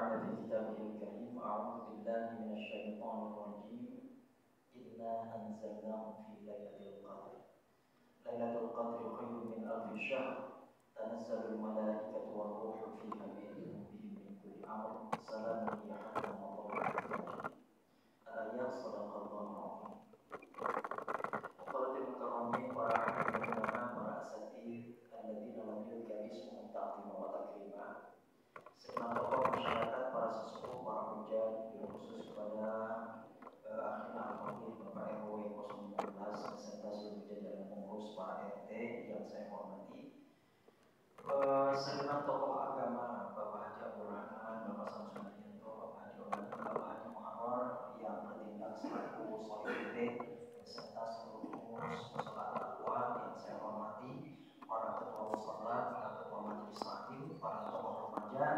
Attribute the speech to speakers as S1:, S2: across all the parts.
S1: تعالى في كتابه الكريم: أعوذ بالله من الشيطان الرجيم. إنا أنزلناه في ليلة القدر. ليلة القدر خير من ألف شهر. تنزل الملائكة والروح فيها بإذن ربهم من كل أمر. سلام هي حتى مطلع الفجر. الآيات. صدق الله العظيم. Qadil mukarramin, para hadirin ulama, para asatidz alladzina lam yulqa ismuhum ta'zima wa takrima. Segenap tokoh masyarakat, para sesepuh, para hujat, khusus kepada akhirnya alhamdulillah Bapak RW 019 beserta seluruh jajaran pengurus para RT yang saya hormati. Segenap tokoh agama, Bapak Haji Abdul Rahman, Bapak Samsul Yanto, Bapak Haji Oman, Bapak Haji Muhammad yang bertindak selaku soliditas beserta seluruh pengurus mushola Al-Aqwa yang saya hormati, para ketua mushola, para ketua majelis taklim, para tokoh remaja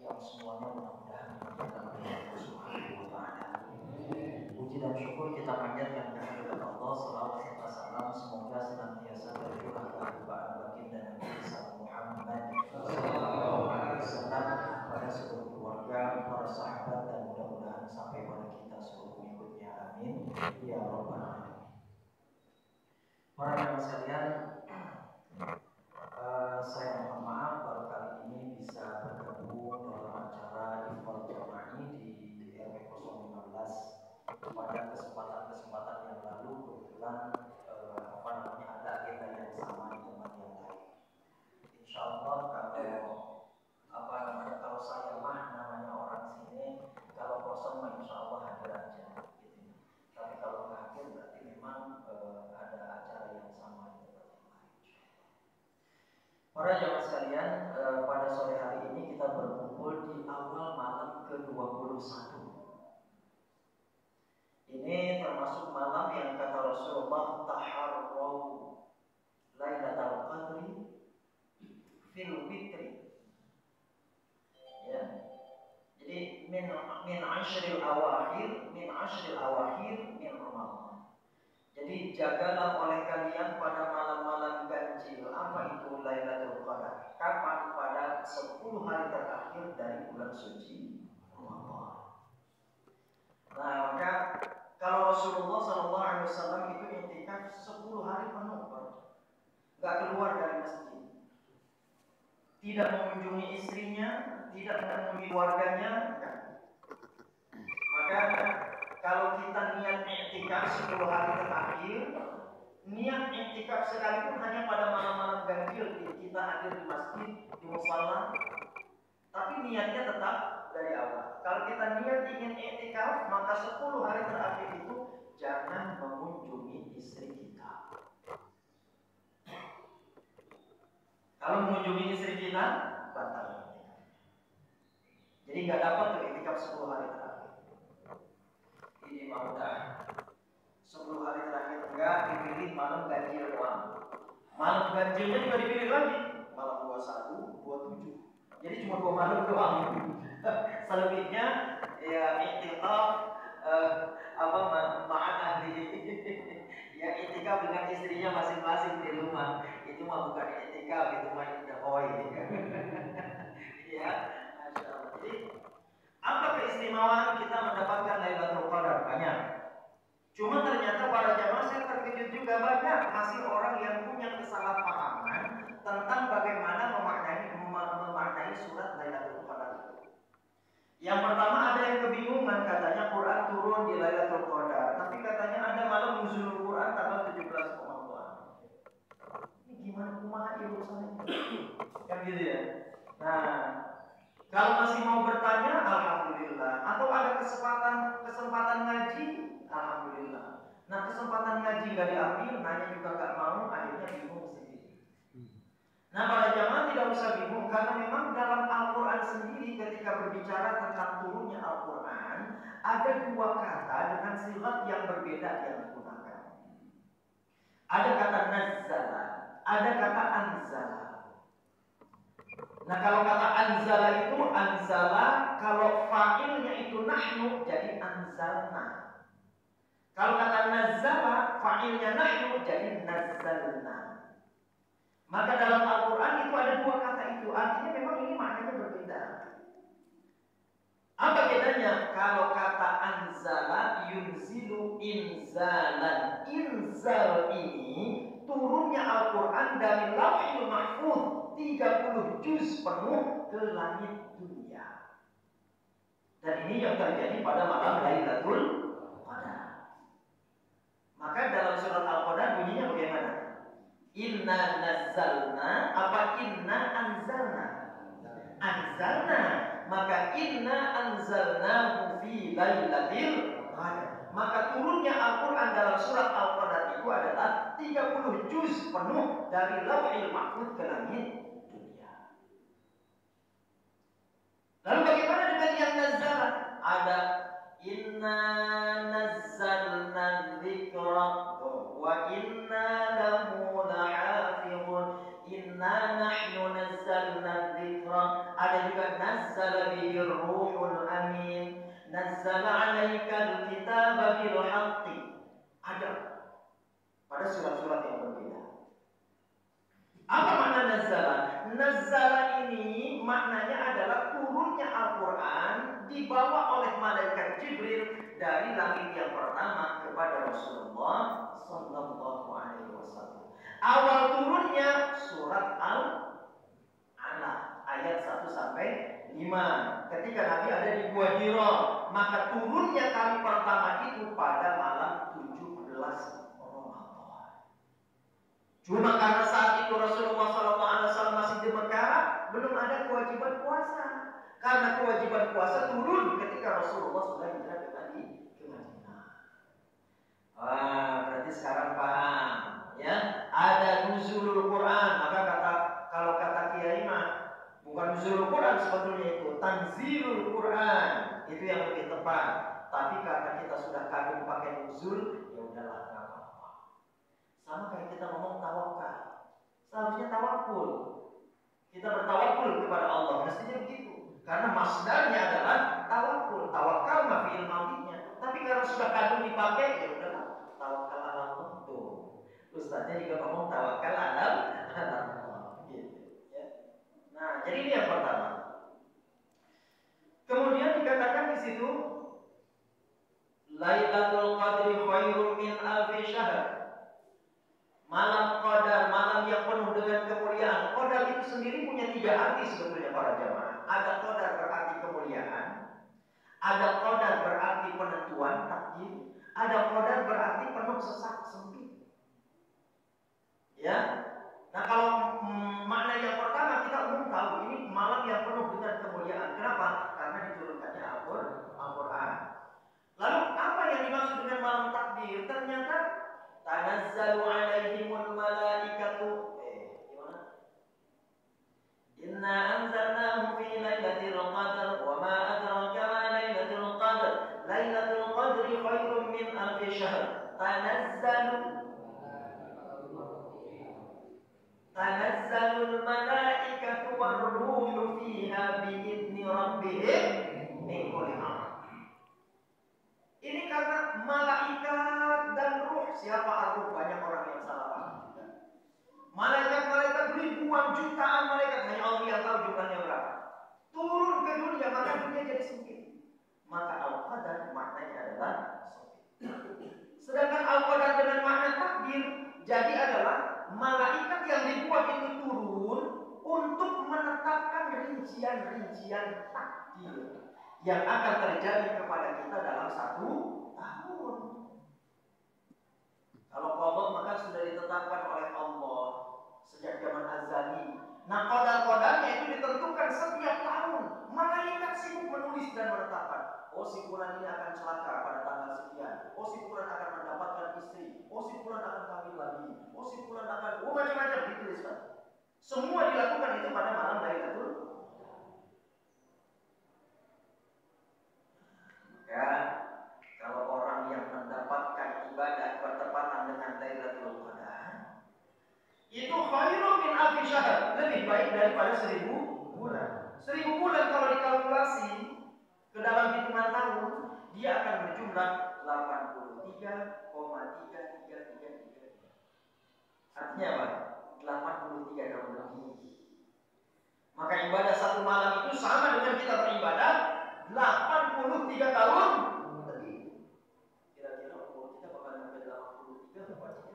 S1: yang semuanya mudah-mudahan dimuliakan oleh Allah Subhanahu wa Ta'ala. Puji dan syukur kita panjatkan kehadirat Allah, salawat serta salam semoga senantiasa tercurah kehidupan baginda Nabi Muhammad sallallahu alaihi wasallam pada seluruh keluarga, para sahabat, dan mudah-mudahan sampai pada kita seluruh pengikutnya. Amin ya rabbal alamin. Para jamaah sekalian, saya mohon maaf baru kali ini bisa bergabung dalam acara Iftar Jama'i di RW 015. Pada kesempatan-kesempatan yang lalu kebetulan ada agenda yang sama di tempat yang lain. Insya Allah kalau saya mah namanya orang sini, kalau kosong mah insya Allah hadir aja gitu. Tapi kalau nggak hadir berarti memang ada acara yang sama di tempat yang lain. Para jamaah sekalian, pada sore hari ini kita berkumpul di awal malam ke-21. Ini termasuk malam yang kata Rasulullah taharraw lailatul qadri fil witri. Ya. Jadi min ashril awakhir min Ramadan. Jadi jagalah oleh kalian pada malam-malam ganjil. Apa itu Lailatul Qadar? Kapan? Pada 10 hari terakhir dari bulan suci Ramadan. Nah, maka kalau Rasulullah SAW itu iktikaf 10 hari penuh, nggak keluar dari masjid, tidak mengunjungi istrinya, tidak mengunjungi keluarganya. Maka kalau kita niat iktikaf 10 hari terakhir, niat iktikaf sekalipun hanya pada malam-malam ganjil kita hadir di masjid, di musala, tapi niatnya tetap dari awal. Kalau kita niat ingin iktikaf, maka 10 hari terakhir itu jangan mengunjungi istri kita. Kalau mengunjungi istri kita, batal iktikaf. Jadi nggak dapat tuh iktikaf 10 hari terakhir. Ini mah udah 10 hari terakhir enggak dipilih malam ganjil doang. Malam ganjilnya juga dipilih lagi, malam 21, 27. Jadi cuma 2 malam doang. Selebihnya ya iktikaf ma'an ahli. Ya iktikaf dengan istrinya masing-masing di rumah. Itu mah bukan iktikaf, itu mah idhoi. Ya, Masya Allah. Jadi apa keistimewaan kita mendapatkan Lailatul Qadar? Banyak. Cuma ternyata para jamaah saya terkejut juga, banyak masih orang yang punya kesalahpahaman tentang bagaimana memaknai surat Lailatul Qadar. Yang pertama ada yang kebingungan, katanya Quran turun di Lailatul Qadar, tapi katanya ada malam nuzulul Quran tanggal 17 Ramadan. Ini gimana kumaha urusannya? Kan gitu ya. Nah, kalau masih mau bertanya, alhamdulillah. Atau ada kesempatan ngaji, alhamdulillah. Nah, kesempatan ngaji nggak diambil, nanya juga nggak mau, akhirnya bingung sendiri. Nah, para jamaah tidak usah bingung, karena memang dalam Al-Quran sendiri ketika berbicara tentang turunnya Al-Quran, ada 2 kata dengan silat yang berbeda yang digunakan. Ada kata nazzala, ada kata anzala. Nah, kalau kata anzala itu anzala, kalau fa'ilnya itu nahnu jadi anzalna. Kalau kata nazzala, fa'ilnya nahnu jadi nazzalna. Maka dalam Al-Quran itu ada 2 kata itu, artinya memang ini maknanya berbeda. Apa bedanya? Kalau kata anzala yunzilu inzalan. Inzal ini turunnya Al-Quran dari Lauhul Mahfuz 30 juz penuh ke langit dunia. Dan ini yang terjadi pada malam Lailatul Qadar. Maka dalam surat Al-Qadar bunyinya bagaimana? Inna nazzalna apa inna anzalna? Anzalna, maka inna anzalnahu fi lailatul qadar. Maka turunnya Al-Quran dalam surat Al-Qadar itu adalah 30 juz penuh dari Lauhul Mahfuz ke langit dunia. Lalu bagaimana dengan yang nazzala? Ada inna nazzalna dzikra wa inna lahu lahafizun. Inna nahnu nazzalna dzikra. Ada juga nazzala bihi ruhul amin. Nazzala 'alaikal kitaba bil haqqi. Ada pada surat-surat yang berbeda. Apa makna nazzala? Nazzala ini maknanya adalah turunnya Al-Quran dibawa oleh malaikat Jibril dari langit yang pertama kepada Rasulullah Sallallahu Alaihi Wasallam. Awal turunnya surat Al-Alaq ayat 1 sampai 5. Ketika Nabi ada di Gua Hira, maka turunnya kali pertama itu pada malam 17 Ramadan. Cuma karena saat itu Rasulullah SAW masih di Mekah, belum ada kewajiban puasa. Karena kewajiban puasa turun ketika Rasulullah sudah hijrah ke Madinah. Wah, berarti sekarang paham, ya? Ada nuzulul Quran, maka kalau kata Kiai mah bukan nuzulul Quran sebetulnya itu tanzilul Quran, itu yang lebih tepat. Tapi karena kita sudah kagum pakai nuzul, ya udahlah, nggak apa-apa. Sama kayak kita ngomong tawakal. Seharusnya tawakul. Kita bertawakul kepada Allah, mestinya begitu. Karena masdarnya adalah tawakul. Tawakal mah fi'il madhinya. Tapi kalau sudah kagum dipakai, ya udahlah, tawakal ala Allah tuh. Ustaznya juga ngomong tawakal ala Allah. Gitu, ya. Nah, jadi ini yang pertama. Kemudian dikatakan di situ, Lailatul Qadri khairun min alfi syahr. Malam Qadar, malam yang penuh dengan kemuliaan. Qadar itu sendiri punya 3 arti sebetulnya para jamaah. Ada Qadar berarti kemuliaan, ada Qadar berarti penentuan takdir, ada Qadar berarti penuh sesak sempit. Ya. Nah, kalau makna yang pertama kita umum tahu ini malam yang penuh dengan kemuliaan. Kenapa? Karena diturunkannya Al-Quran. Lalu apa yang dimaksud dengan malam takdir? Ternyata tanazzalu alaihimul malaikatu. Gimana? Inna anzalnahu fi lailatul qadar wa ma adraka ma lailatul qadar. Lailatul qadri khairun min alfi syahr. Tanazzalul malaikatu war-ruhu fiha bi'izni rabbihim min kulli amr. Ini karena malaikat dan ruh. Siapa ar-ruh? Banyak orang yang salah paham. Malaikat-malaikat ribuan jutaan malaikat, hanya Allah yang tahu jumlahnya berapa. Turun ke dunia, maka dunia jadi sempit. Maka Al-Qadar maknanya adalah sempit. Sedangkan Al-Qadar dengan makna takdir jadi adalah malaikat yang dibuat itu turun untuk menetapkan rincian-rincian takdir yang akan terjadi kepada kita dalam 1 tahun. Kalau qadar maka sudah ditetapkan oleh Allah sejak zaman azali. Nah, qadar-qadarnya itu ditentukan setiap tahun. Malaikat sibuk menulis dan menetapkan. Oh, si fulan ini akan celaka pada tanggal sekian. Oh, si fulan akan mendapatkan istri. Oh, si fulan akan kawin lagi. Oh, si fulan akan macam-macam dituliskan. Semua dilakukan itu pada malam Lailatul. Maka kalau orang yang mendapatkan ibadah bertepatan dengan Lailatul Qadar, itu khairun min alfi syahr, lebih baik daripada 1000 bulan. 1000 bulan kalau dikalkulasi ke dalam hitungan tahun, dia akan berjumlah 83,3333. Artinya apa? 83 tahun lebih. Maka ibadah 1 malam itu sama dengan kita beribadah 83 83 tahun lebih. Kira-kira umur kita bakal sampai 83 apa sih?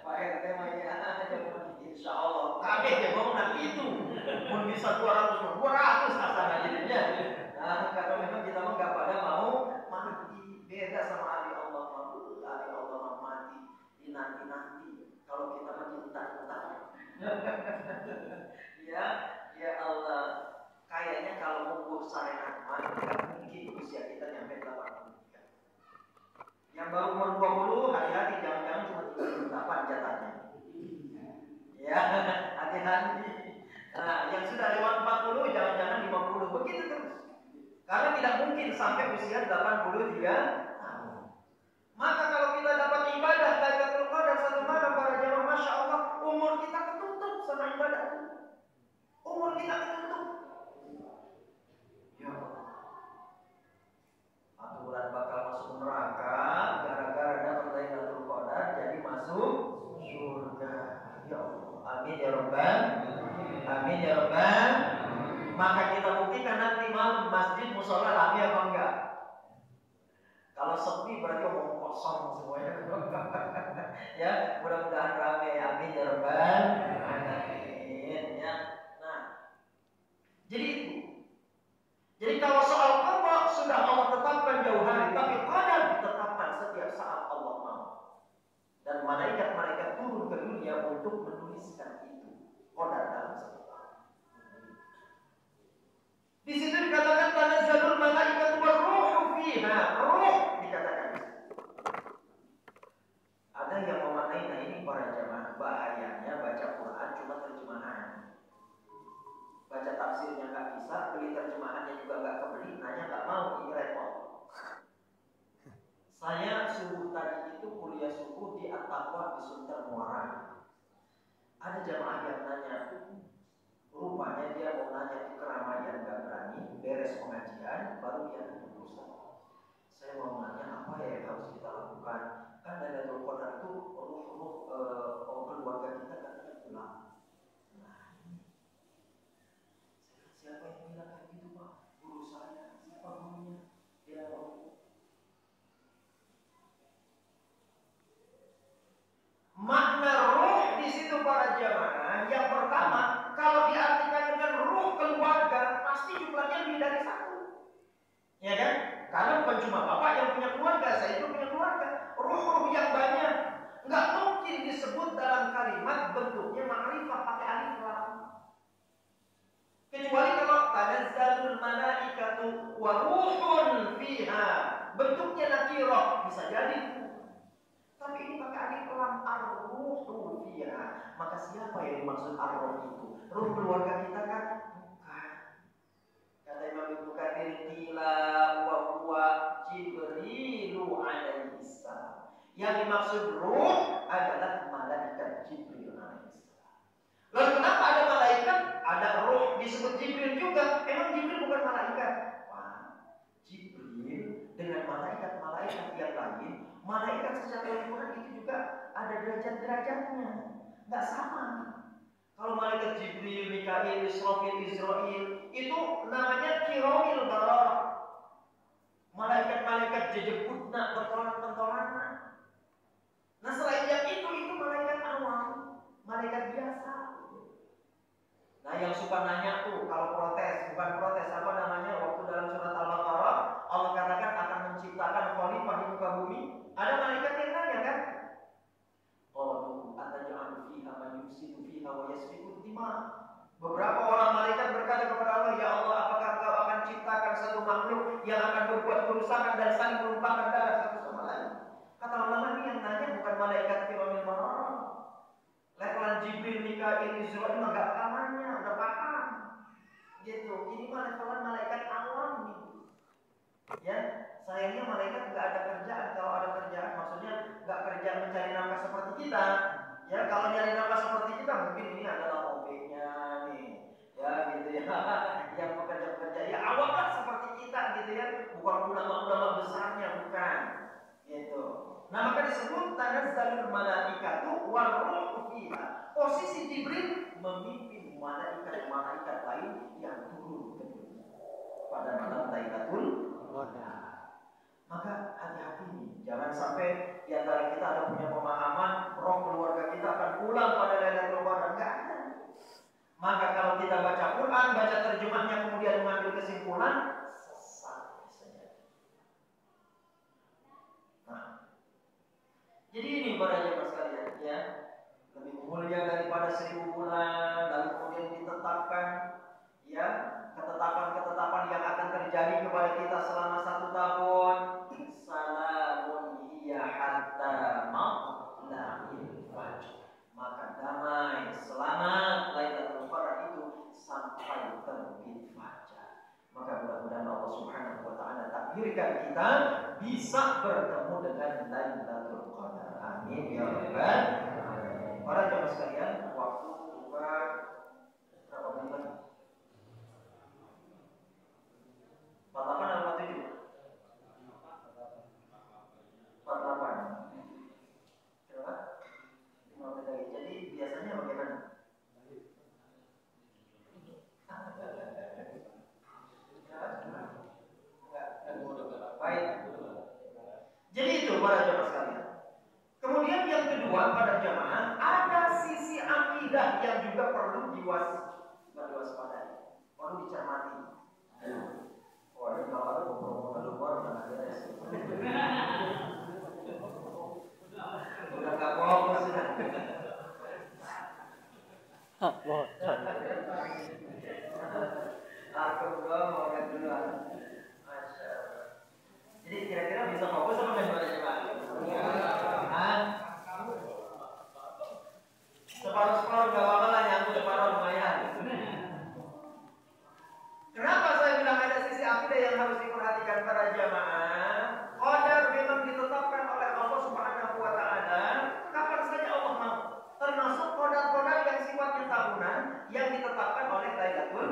S1: Pak RT mah ya aja, insya Allah kabeh ya mau nanti itu mau bisa 200 asal jadinya. Nah, karena memang kita mah nggak pada mau mati, beda sama ahli Allah. Ahli Allah mau mati di nanti. Kalau kita mah cinta. Ya Allah, kayaknya kalau umur syariat mah nggak mungkin usia kita nyampe 83. Yang baru umur 20 hati-hati, jangan-jangan cuma 38 jatahnya. Ya, hati-hati. Nah, yang sudah lewat 40 jangan-jangan 50, begitu terus. Karena tidak mungkin sampai usia 83 tahun. Maka kalau kita dapat ibadah Lailatul Qadar satu malam para jamaah, masya Allah, umur kita ketutup sama ibadah itu. Umur kita ketutup. Ya Allah. Aturan bakal masuk neraka gara-gara dapat Lailatul Qadar jadi masuk surga. Ya Allah. Amin ya Rabbal. Amin ya Rabbal. Maka kita buktikan nanti malam masjid musola rame apa enggak? Kalau sepi berarti omong kosong semuanya. Ya, mudah-mudahan rame. Amin ya Rabbal alamin. Ya. Nah, jadi itu. Jadi kalau soal qada sudah Allah tetapkan jauh hari, tapi qadar ditetapkan setiap saat Allah mau. Dan malaikat-malaikat turun ke dunia untuk menuliskan itu. Qadar dalam satu tahun. Di situ dikatakan tanazzalul malaikatu war-ruhu fiha. Ruh dikatakan. Ada yang memaknai, nah ini para jamaah bahayanya baca Quran cuma terjemahan. Baca tafsirnya nggak bisa, beli terjemahannya juga nggak kebeli, nanya nggak mau, ini repot. Saya subuh tadi itu kuliah subuh di At-Taqwa di Sunter Muara. Ada jamaah yang nanya, rupanya dia mau nanya di keramaian nggak berani, beres pengajian baru dia nanya, Ustaz, saya mau nanya apa ya yang harus kita lakukan? Kan Lailatul Qadar itu keluarga kita katanya pulang. Siapa yang bilang kayak gitu Pak? Guru saya, siapa gurunya? Dia mau. Makna ruh di situ para jamaah yang pertama, kalau diartikan dengan ruh keluarga, pasti jumlahnya lebih dari satu. Ya kan? Karena bukan cuma bapak yang punya keluarga, saya itu punya keluarga. Ruh-ruh yang banyak, nggak mungkin disebut dalam kalimat bentuknya ma'rifah pakai alif lam. Kecuali kalau tanazzalul malaikatu wa ruhun fiha, bentuknya nakirah, bisa jadi. Tapi ini pakai alif lam, ar-ruhu fiha. Maka siapa yang dimaksud ar-ruh itu? Ruh keluarga kita kan? Bukan. Kata Imam Ibnu Katsir, qila wa huwa Jibrilu alaihi salam. Yang dimaksud ruh adalah malaikat Jibril alaihi salam. Lalu kenapa ada malaikat? Ada ruh disebut Jibril juga. Emang Jibril bukan malaikat? Wah, Jibril dengan malaikat-malaikat yang lain, malaikat secara Al-Quran itu juga ada derajat-derajatnya, nggak sama. Kalau malaikat Jibril, Mikail, Israfil, Israil itu namanya kirawil barar. Malaikat-malaikat jejebutna, pentolan-pentolan. Nah selain yang itu malaikat awam, malaikat biasa. Nah yang suka nanya tuh kalau protes, bukan protes, apa namanya, waktu dalam surat Al-Baqarah Allah katakan akan menciptakan khalifah di muka bumi. Ada malaikat yang nanya kan? Qalu ataj'alu fiha man yufsidu fiha wa yasfiku dima. Beberapa orang malaikat berkata kepada Allah, ya Allah, apakah Engkau akan ciptakan satu makhluk yang akan berbuat kerusakan dan saling menumpahkan darah satu sama lain? Kata ulama ini yang nanya bukan malaikat kiramil bararah. Levelan Jibril, Mikail, Israil enggak kamarnya, udah paham. Gitu. Ini mah levelan malaikat awam nih. Ya, sayangnya malaikat enggak ada kerjaan. Kalau ada kerjaan maksudnya enggak kerja mencari nafkah seperti kita. Ya, kalau nyari nafkah seperti kita mungkin ini adalah OB-nya nih. Ya, gitu ya. Yang pekerja-pekerja ya awam lah seperti kita gitu ya. Bukan ulama-ulama besarnya, bukan. Gitu. Nah maka disebut tanazzalul malaikatu war ruhu fiha. Posisi si Jibril memimpin malaikat-malaikat lain yang turun ke dunia pada malam Lailatul Qadar. Maka hati-hati nih, jangan sampai di antara kita ada punya pemahaman roh keluarga kita akan pulang pada Lailatul Qadar. Enggak ada. Maka kalau kita baca Quran, baca terjemahnya kemudian mengambil kesimpulan, sesat saja. Nah, jadi ini para jemaah sekalian ya, lebih mulia daripada 1000 bulan, lalu kemudian ditetapkan ya ketetapan-ketetapan yang akan terjadi kepada kita selama 1 tahun. Salamun hiya hatta matla'il fajr. Maka damai, selamat Lailatul Qadar itu sampai terbit fajar. Maka mudah-mudahan Allah Subhanahu wa taala takdirkan kita bisa bertemu dengan Lailatul Qadar. Amin ya rabbal alamin. Para jemaah sekalian, waktu buka berapa menit lagi? 48 atau 47? 48. Berapa? 5 menit lagi. Jadi biasanya bagaimana? Baik. Jadi itu para jemaah sekalian. Kemudian yang kedua pada jemaah, ada sisi akidah yang juga perlu diwaspadai, perlu dicermati. Wah, ini kalau ada beberapa luar mana ada sih. Udah nggak fokus sudah. Aku belum mau lihat duluan. Masya Allah. Jadi kira-kira bisa fokus apa nggak pada jemaah? Separuh-separuh gak apa-apa lah, yang separuh lumayan. Kenapa saya bilang ada sisi akidah yang harus diperhatikan para jamaah? Qadar memang ditetapkan oleh Allah Subhanahu wa taala kapan saja Allah mau. Termasuk qadar-qadar yang sifatnya tahunan yang ditetapkan oleh Lailatul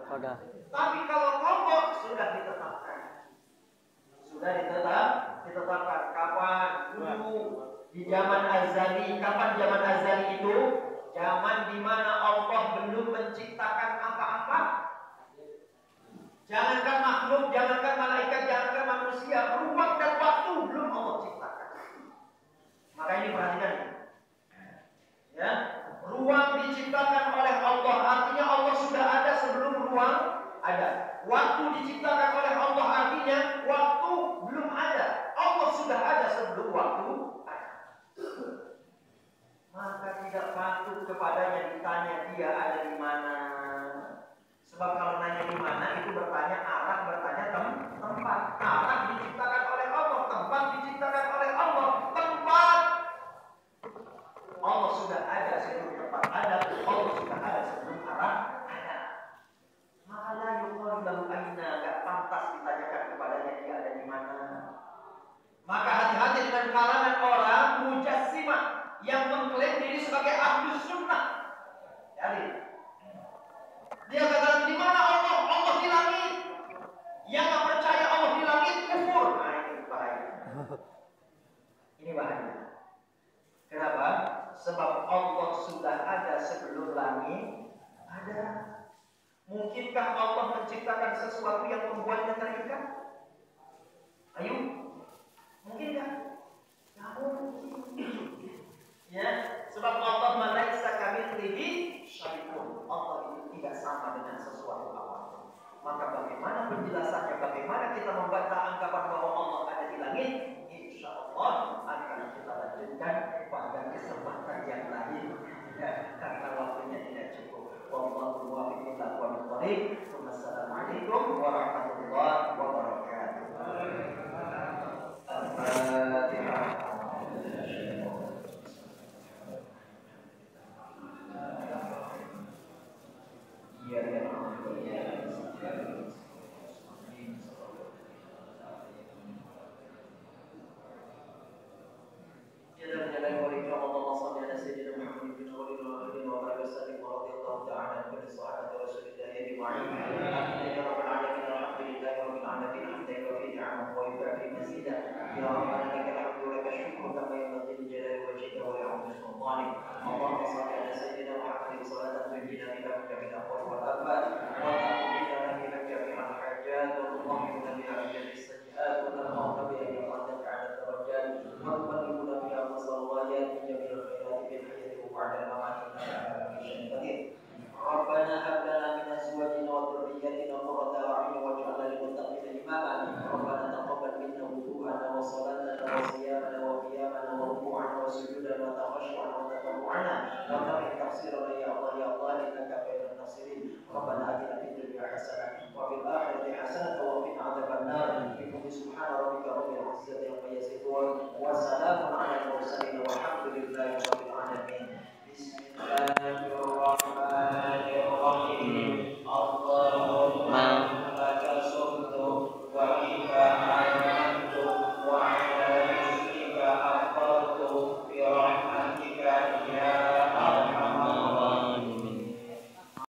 S1: Qadar. Tapi kalau pokok sudah ditetapkan. Sudah ditetapkan kapan? Dulu di zaman azali. Kapan zaman azali itu? Zaman di mana Allah belum menciptakan apa-apa. Jangankan makhluk, jangankan malaikat, jangankan manusia, ruang dan waktu belum Allah ciptakan. Maka ini perhatikan. Ya, ruang diciptakan oleh Allah, artinya Allah sudah ada sebelum ruang ada. Waktu diciptakan oleh Allah, artinya waktu belum ada. Allah sudah ada sebelum waktu ada. Maka tidak patut kepadanya ditanya dia ada di mana. Sebab kalau nanya di mana itu bertanya arah, bertanya tempat. Arah diciptakan oleh Allah, tempat diciptakan oleh Allah. Tempat Allah sudah ada sebelum tempat ada, Allah sudah ada sebelum arah ada. Maka la yuqalu lahu aina, enggak pantas ditanyakan kepadanya dia ada di mana. Maka hati-hati dengan kalangan orang mujassimah yang mengklaim diri sebagai ahlus sunnah. Jadi dia katakan di mana Allah? Allah di langit. Yang tak percaya Allah di langit kufur. Nah ini bahaya. Ini bahaya. Kenapa? Sebab Allah sudah ada sebelum langit ada. Mungkinkah Allah menciptakan sesuatu yang membuatnya terikat? Ayo, mungkinkah? Tidak mungkin. Ya, sebab Allah malaika kamitslihi syai'un. Allah itu tidak sama dengan sesuatu apapun. Maka bagaimana penjelasannya? Bagaimana kita membaca anggapan bahwa Allah ada di langit? Insya Allah akan kita lanjutkan pada kesempatan yang lain. Ya, karena waktunya tidak cukup. Wallahu muwaffiq ila aqwamit thoriq. Wassalamualaikum warahmatullahi wabarakatuh. Al-Fatihah. اللهم صل على سيدنا محمد بنا بذلك من الأقوال والآفات وتقضي لنا بها جميع الحاجات وتطهرنا بها من السيئات وترفعنا بها إلى عندك على الدرجات وتبلغنا بها أقصى الغايات من جميع الخيرات في الحياة وبعد الممات إنك على كل شيء قدير. ربنا هب لنا من أزواجنا وذرياتنا قرة أعين واجعلنا للمتقين إماما. ربنا تقبل منا وضوءنا وصلاتنا وصيامنا وقيامنا وركوعنا وسجودنا وتخشعنا وتضرعنا وتقي تقصيرنا يا الله يا الله إنك خير الناصرين. ربنا آتنا في الدنيا حسنة وفي الآخرة حسنة وقنا عذاب النار. بكم سبحان ربك رب العزة عما يصفون وسلام على المرسلين والحمد لله.